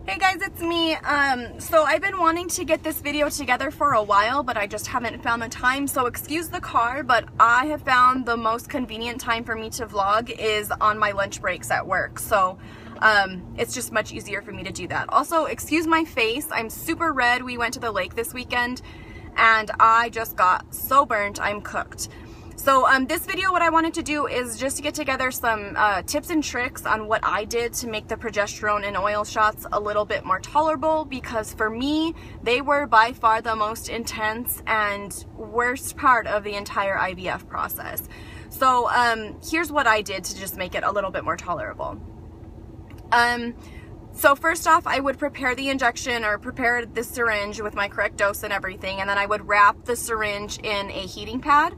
Hey guys, it's me. So I've been wanting to get this video together for a while, but I just haven't found the time. So excuse the car, but I have found the most convenient time for me to vlog is on my lunch breaks at work. So it's just much easier for me to do that. Also, excuse my face. I'm super red. We went to the lake this weekend and I just got so burnt, I'm cooked. So this video, what I wanted to do is just to get together some tips and tricks on what I did to make the progesterone in oil shots a little bit more tolerable, because for me, they were by far the most intense and worst part of the entire IVF process. So here's what I did to just make it a little bit more tolerable. So first off, I would prepare the injection or prepare the syringe with my correct dose and everything, and then I would wrap the syringe in a heating pad.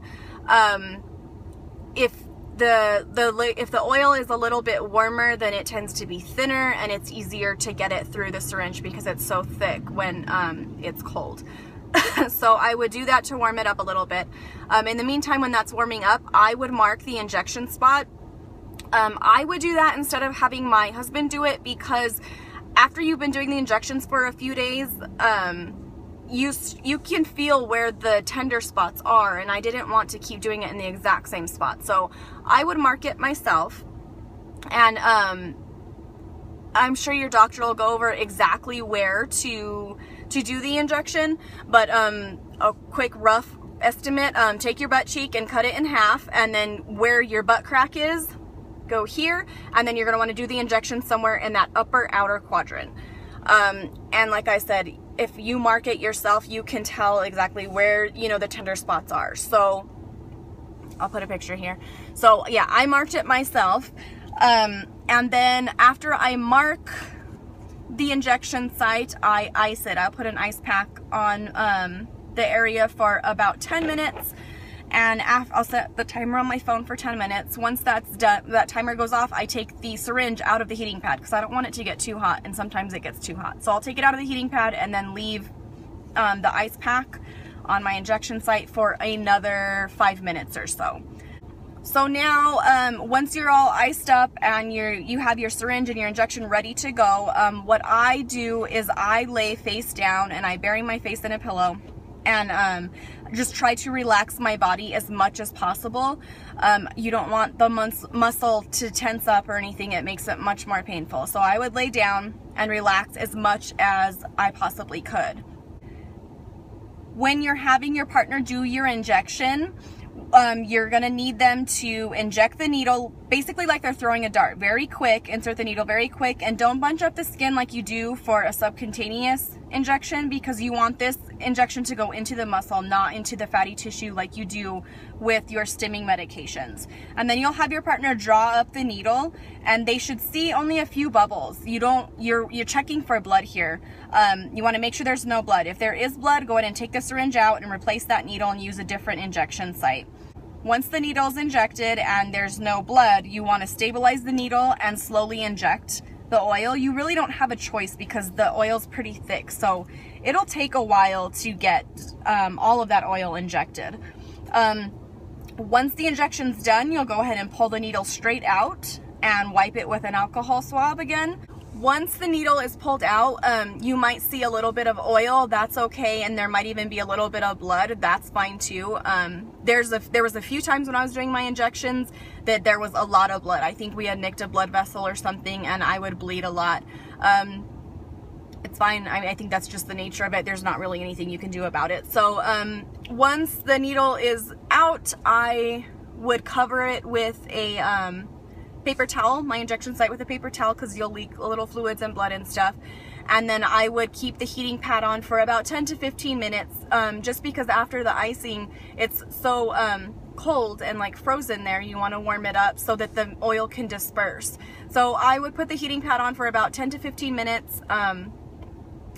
If the oil is a little bit warmer, then it tends to be thinner and it's easier to get it through the syringe because it's so thick when it's cold. So I would do that to warm it up a little bit. In the meantime, when that's warming up, I would mark the injection spot. I would do that instead of having my husband do it, because after you've been doing the injections for a few days, you can feel where the tender spots are, and I didn't want to keep doing it in the exact same spot. So I would mark it myself, and I'm sure your doctor will go over exactly where to do the injection, but a quick rough estimate, take your butt cheek and cut it in half, and then where your butt crack is, go here, and then you're going to want to do the injection somewhere in that upper outer quadrant. And like I said, if you mark it yourself, you can tell exactly where, you know, the tender spots are. So I'll put a picture here. So yeah, I marked it myself. And then after I mark the injection site, I ice it. I'll put an ice pack on the area for about 10 minutes. And I'll set the timer on my phone for 10 minutes. Once that's done, that timer goes off, I take the syringe out of the heating pad because I don't want it to get too hot, and sometimes it gets too hot. So I'll take it out of the heating pad and then leave the ice pack on my injection site for another 5 minutes or so. So now, once you're all iced up and you have your syringe and your injection ready to go, what I do is I lay face down and I bury my face in a pillow and just try to relax my body as much as possible. You don't want the muscle to tense up or anything. It makes it much more painful. So I would lay down and relax as much as I possibly could. When you're having your partner do your injection, you're gonna need them to inject the needle basically like they're throwing a dart. Very quick, insert the needle very quick, and don't bunch up the skin like you do for a subcutaneous injection, because you want this injection to go into the muscle, not into the fatty tissue like you do with your stimming medications. And then you'll have your partner draw up the needle, and they should see only a few bubbles. You're checking for blood here. You want to make sure there's no blood. If there is blood, go ahead and take the syringe out and replace that needle and use a different injection site. Once the needle is injected and there's no blood, you want to stabilize the needle and slowly inject the oil. You really don't have a choice because the oil's pretty thick, so it'll take a while to get all of that oil injected. Once the injection's done, you'll go ahead and pull the needle straight out and wipe it with an alcohol swab again. Once the needle is pulled out, you might see a little bit of oil. That's okay, and there might even be a little bit of blood. That's fine too. There was a few times when I was doing my injections that there was a lot of blood. I think we had nicked a blood vessel or something, and I would bleed a lot. It's fine. I think that's just the nature of it. There's not really anything you can do about it. So once the needle is out, I would cover it with a paper towel, my injection site with a paper towel, because you'll leak a little fluids and blood and stuff. And then I would keep the heating pad on for about 10 to 15 minutes, just because after the icing, it's so cold and like frozen there. You want to warm it up so that the oil can disperse. So I would put the heating pad on for about 10 to 15 minutes.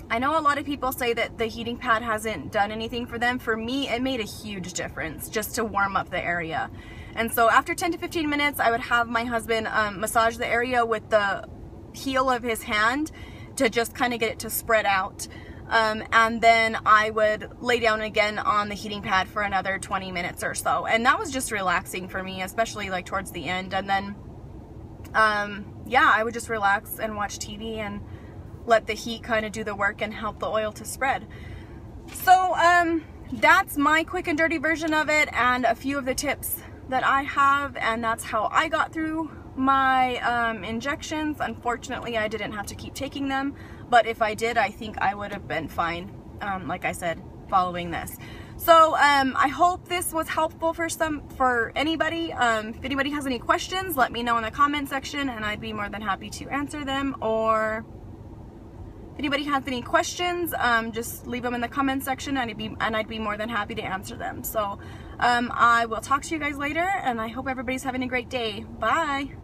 I know a lot of people say that the heating pad hasn't done anything for them. For me, it made a huge difference just to warm up the area. And so after 10 to 15 minutes, I would have my husband massage the area with the heel of his hand to just kind of get it to spread out. And then I would lay down again on the heating pad for another 20 minutes or so. And that was just relaxing for me, especially like towards the end. And then, yeah, I would just relax and watch TV and let the heat kind of do the work and help the oil to spread. So that's my quick and dirty version of it, and a few of the tips that I have, and that's how I got through my injections. Unfortunately, I didn't have to keep taking them, but if I did, I think I would have been fine, like I said, following this. So I hope this was helpful for anybody. If anybody has any questions, let me know in the comment section and I'd be more than happy to answer them. Or if anybody has any questions, just leave them in the comment section and I'd be more than happy to answer them. So I will talk to you guys later, and I hope everybody's having a great day. Bye.